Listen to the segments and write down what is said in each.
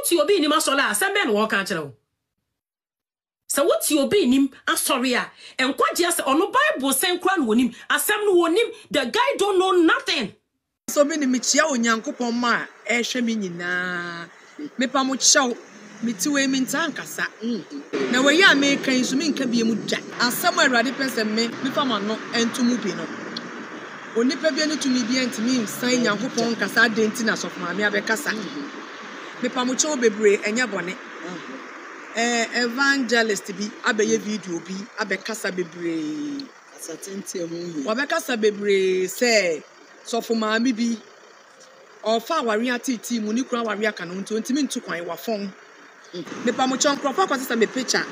what you be in Masola, Samben walk out. So what you be in him, I'm sorry, and quite just on the Bible saying crown with him, as some won him, the guy don't know nothing. So many Michia on Yanko Ma, Eshamina, Mepamu Chow, Mitue Mintankasa. Now, where you make a swimming can be a muja, and somewhere radipes and me, Mipamano, and to Mupino. Only Pabiano to me be and to me, saying Yanko Pon Casa Dentinas of Mamma Becassa. Mepamucho Bebre and Yabone. Evangelist be abe video be abe kasa bebre asatente hu wa be kasa bebre say so for maami bi ofa aware atiti mu ni kura aware aka no ntimi ntu kwan wa fon me pa mo chon krofa kwase me picture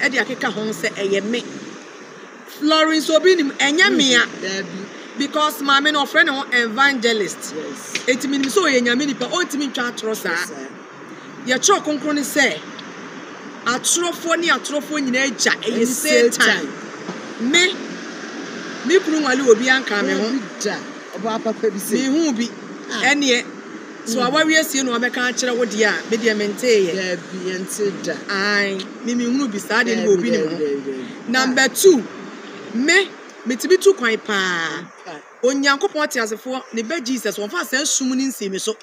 e de akeka ho say eye me Florence obi nim enya me because maami no friend no evangelist yes etimi nim so ye nyame nipa o ntimi ntwa atro sa ye cho konkro ni say atrofo nyina eja eye Satan me kunu wale obi anka me ho da oba papa bi se me hu bi ene so awawe asie no abeka akere wo de a me de menteye da bi ente da ai me hunu bi sa de no obi ne ho number 2 me tibi tu kwan pa onyankopon te asefo ne ba Jesus won fa san sum ni nsemi so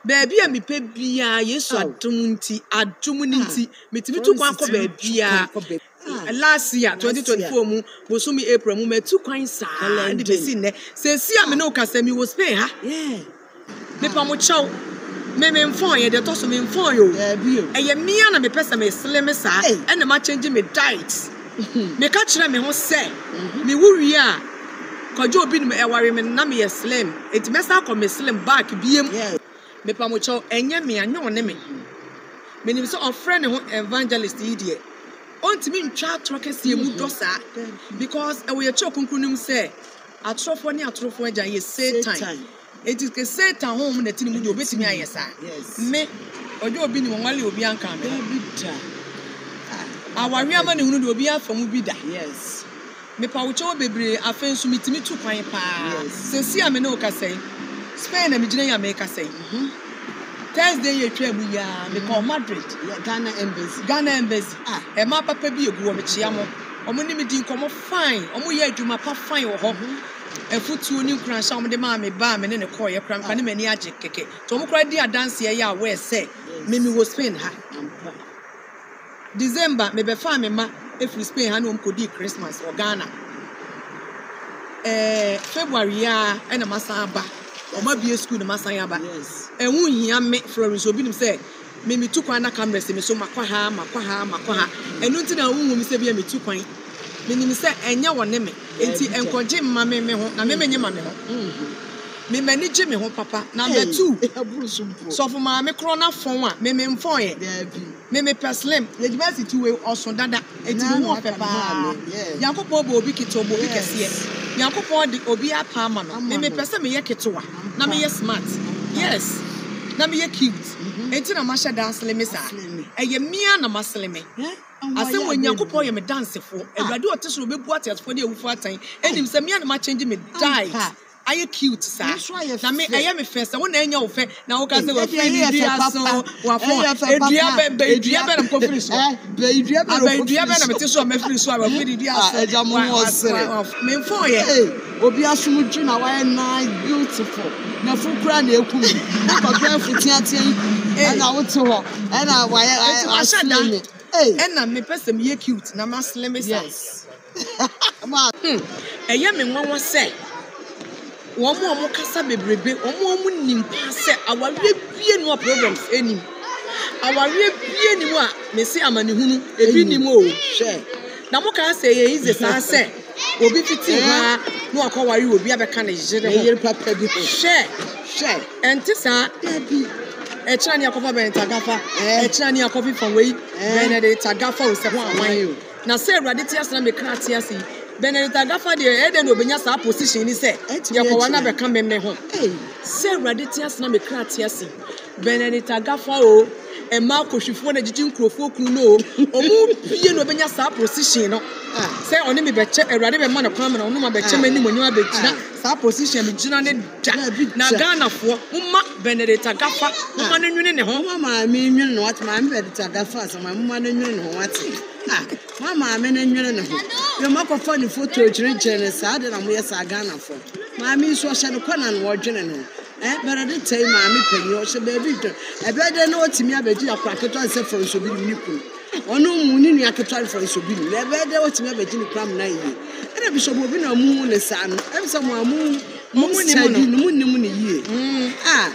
baabi a me pe bia Yesu adum nti me tibi tu kwan ko baabi a last year 2024 mu bosumi April mu me tu kwan sa de be si ne se si a me no kasa mi wo Spain ha me pa mo chaw me mfon ye de to so me mfon yo eye mia na me pesa me slim sa e na ma change me diet me ka kire me ho se me wuwi a kojo obi no e ware me na me slim it mesa ko me slim back biem me pa mo chaw enye me anyo ne me nim so on friend ho evangelist yi de ontimi ntwa atrokese mu dosa because we ye cho kunkunum say atrofo ni atrofo agya ye Satan it is Satan home na tini mu de obetimi ayesa me ojo obi ni wonwale obi anka me awari ama ne hunu de obi afamu bi da yes me pa wo cho bebre afensu mitimi tu kwan pa sesi ame ne okasai Spain na me gina ya me kasai Thursday ye twam ya me call Madrid Ghana embassy e ma papa bi egu wo me chia mo omo ni me din komo fine omo ye adwuma pa fine wo ho efutu ni nkran sha omo de ma me ba me ne call ye kran kan me ni age keke to omo kra di adanse ye ya we say me wo Spain ha December me be fa me ma efri Spain ha no ko di Christmas or Ghana February ya e na masa ba Oma bie school na masan ya ba enwu hia me Florence obi nim say me tu kwan na camera se me so makwa ha enu nti na wu mi se bia me tu kwan me nim say enya wone me enti enkoje mma me ho na me menye ma me ho me mani je me ho papa number 2 so for ma me kro na fon a me mfon ye me perslim university we oso dada enti wo fe pa yankopon bo obi kito bo obi kese yankopon di obi apa ama no me pese me ye kitowa na me ye smart yes na me ye cute enti na ma sha dance le me sa eye mia na masle me ase wo yankopon ye me dance fo awurade oteso obebu atesfo de ewufu atan enim se mia na ma change me diet Are you cute, sir? Na me I am a first. I want to know fe. Na o ka se wo friend dia so wa fo. Edua be na ko free so. Edua be na me te so me free so wa free dia so. Eja mo wo sere. Me fo ye. Obi asum dwu na wa nice beautiful. Na fu kra na ekum. Na ko kra fu tiatia yi. Na wo te ho. Na wa ye na me person me cute na ma slim me yes. Ma eya me nwa se Omo kasa bebrebe omo nim pa se aware bie no problems enim aware bie nim a me se amane hunu ebi nim o hwe na mo ka se ye ize sa se obi fiti ha no akoware obi abeka na jire papa bi hwe enti sa bi e kira ni akofa Benetagafa e kira ni akofi from we Benetagafa o se ho awan na se Awurade ti asena me kra ti ase Benetagafa de eden obenya sa position ni se yakwa na be ka me ho se Awurade ti asena me kra ti ase Benetagafa o e ma kohwifo na jiji nkrofo kunu no omu bie no obenya sa position no se oni me be che Awurade be ma na kwa me no no ma be che mani monyo abekira sa position bi gina ne da na Ghana fo mma Benedict Agafa mma no nwene ne ho mama me nwene no what mama Benedict Agafa so mama no nwene no what mama me no nwene ne ho yo makofa ni photo chire sa de na mo yesa Ghana fo mama so hye no kwana no wodwene no Benedict tell mama penny o hye baby do e be de na otimi abedi akraketo se for so bi ni ku onu mu ni nua keto for so bi ni e be de otimi abedi ni kram na yi e Bishop Obi na mu ne sa no e be so mu ni mu ne yi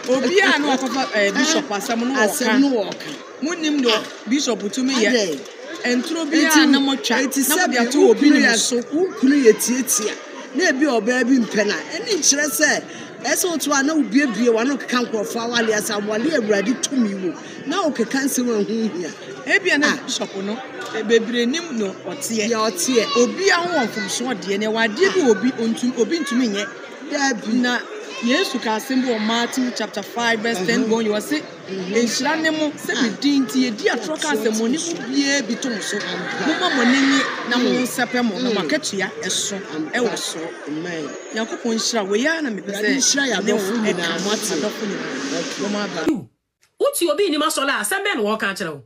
obi a no akofa Bishop asem no wo ka munim do Bishop tumi ye entro bi a na mo twa na mo to obi ni so kunu ye tietia na ebi oba bi mpena eni kire se ese otu a na obiebie wa no keka nkrofo awale asawale awurade tumi wo na o keka nse wa hu hia ebia na Bishop no bebre nim no otie ya otie obi a ho mfomso de ne wade bi obi ntumi nye na Yesu ka sembo Matthew chapter 5 verse 10 go you say enhira ne mo se bi dinti e di atroka asemo ni bie bi to so mo mo ni na mo sepe mo na maketua eso e wo so amen yakopon nhira we ya na me pese nhira ya do fu ni na amate do fu ni mo ma ba uti obi ni masola asembe no wo ka kire wo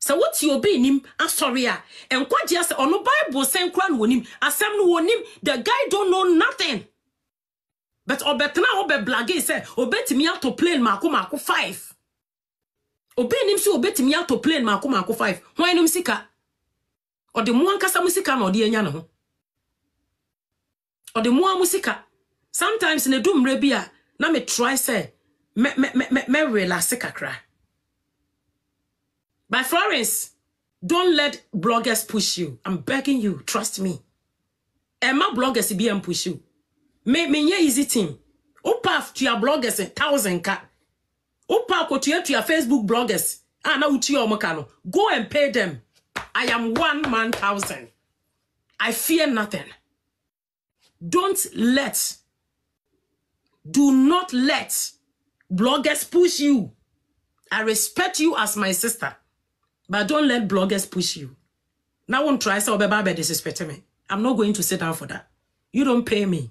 sa uti obi nim asori a enkwaje ase ono Bible sen kura no wonim asem no wonim the guy don't know nothing. But obetna obe blage say obetimi auto plane mako 5. Obe nim si obetimi auto plane mako 5. Hwan nim sika? Ode mu ankasa musika na ode anya ne ho. Ode mu amusika. Sometimes ne dumre bia na me try say me relax kakra. By Florence, don't let bloggers push you. I'm begging you, trust me. Emma bloggers be push you. Me easy thing. Opa to your bloggers 1,000 ka. Opa ko to your Facebook bloggers. Na uti your mokano. Go and pay them. I am 1 man 1,000. I fear nothing. Do not let bloggers push you. I respect you as my sister. But don't let bloggers push you. Now won't try so be disrespect me. I'm not going to sit down for that. You don't pay me.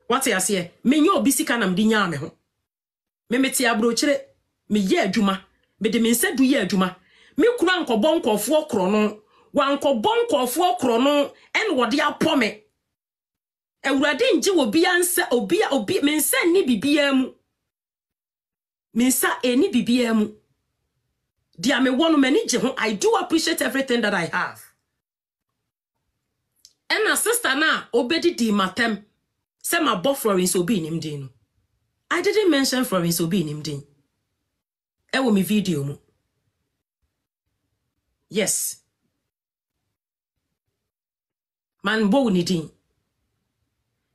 What I say, me nyo bisika na mdi nya me ho. Me meti abrochire, me ye adwuma, me de me nse du ye adwuma. Me kura nkobon nkofo kro no, wa nkobon nkofo kro no, en wode apo me. Ewurade nje obi anse obi me nse ni bibia mu. Me nsa eni bibia mu. Dia me wonu mani je ho. I do appreciate everything that I have. And a sister na obedi di matem. Say my boy Florence Obi nimdin. I didn't mention Florence Obi nimdin. Ewo mi video mu. Yes. Man bo ni din.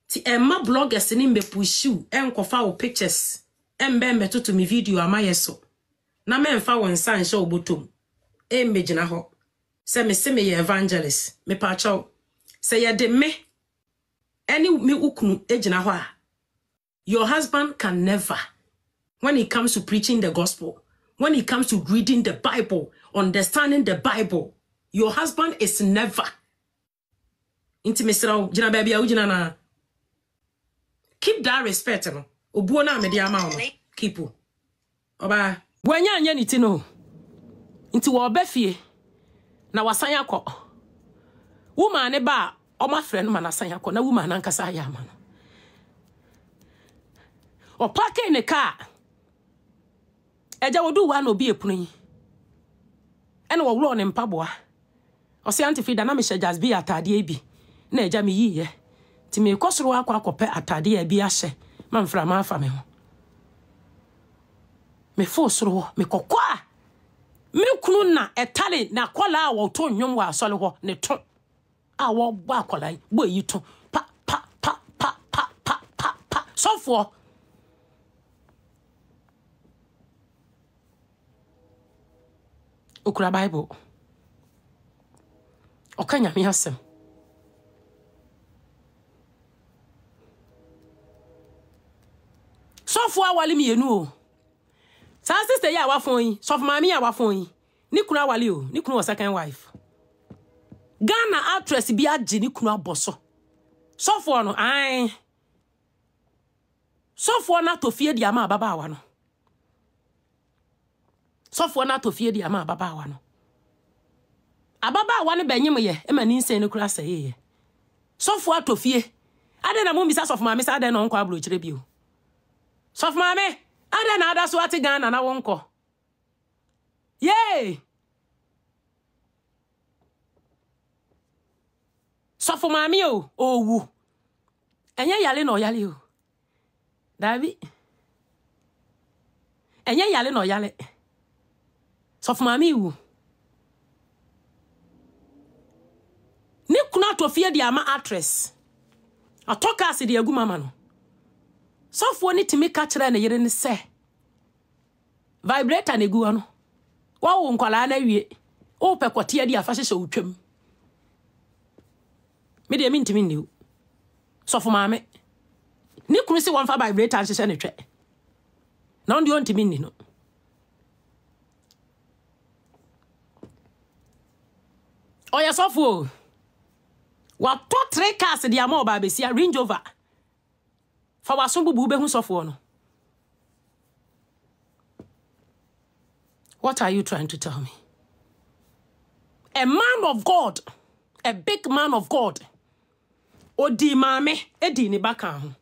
Ti emma bloggers ni mbe pushu enkofa wo pictures. Embe metoto mi video amayeso. Na me mfa won san sha obotom. Embe gina ho. Se me ye evangelist. Me pa chaw. Se ye de me any me ukunu ejina ho a. Your husband can never, when it comes to preaching the gospel, when it comes to reading the Bible, understanding the Bible, your husband is never. Intimacy jina baby ujina na. Keep that respect no. Obuo na me dia ma no. Keep. Oba wanya anya niti no. Inti wo befie na wasan yakọ. Woman ne ba o ma frɛ no ma na san yakọ na woman na nkasa ya ma no. O pake ne ka. Eja wodu wa na obi epunu yi. Ene wo wuro ne mpaboa. O se anti frida na me hye jazz bi atade bi. Na eja me yiye. Ti me kosoro akwakope atade bi ahye. Ma mfra ma afa me ho. Me fo soro me kokwa. Me kunu na etale na kwala wo to nwom wa asole ho ne to. A wo gba akwala bo yi to. Pa pa pa pa pa pa pa pa. So for okura Bible. Okanya mi asem. So for awale mi enu o. Sa sister ya wa fon yi, so for mami ya wa fon yi. Ni kunu awale o, ni kunu second wife. Ghana actress bi agi ni kunu aboso. So for no, I. So for not to fear the ama baba wano. So for not to fear the ama baba wano. Ababa wane benyim ye, e mani nse no kura say. So for to fear. Ade na mo misa of mama say ade na onko abro kire bio. So for mama, ade na ada so ate Ghana na wonko. Yay! So for mama o, owu. Enye yale no yale o. Davi. Enye yale no yale. So for mama wu. Ni kuna to fear the ama actress. Atoka se de agu mama no. So for ni timi ka kire na yere ni se. Vibrator na egu ano. Wa wo nkwala na wie. O pe kote ade afa hye utwam. Me de mi ntimi niu. So for mama. Ni kunu se won fa vibrator hye ne twe. Na on de on ntimi ni no. Oya so for what 3 cars the amount ba besia Range Rover fa waso bubu be hu sofo no. What are you trying to tell me? A man of God, a big man of God, odi mame edi ni baka ho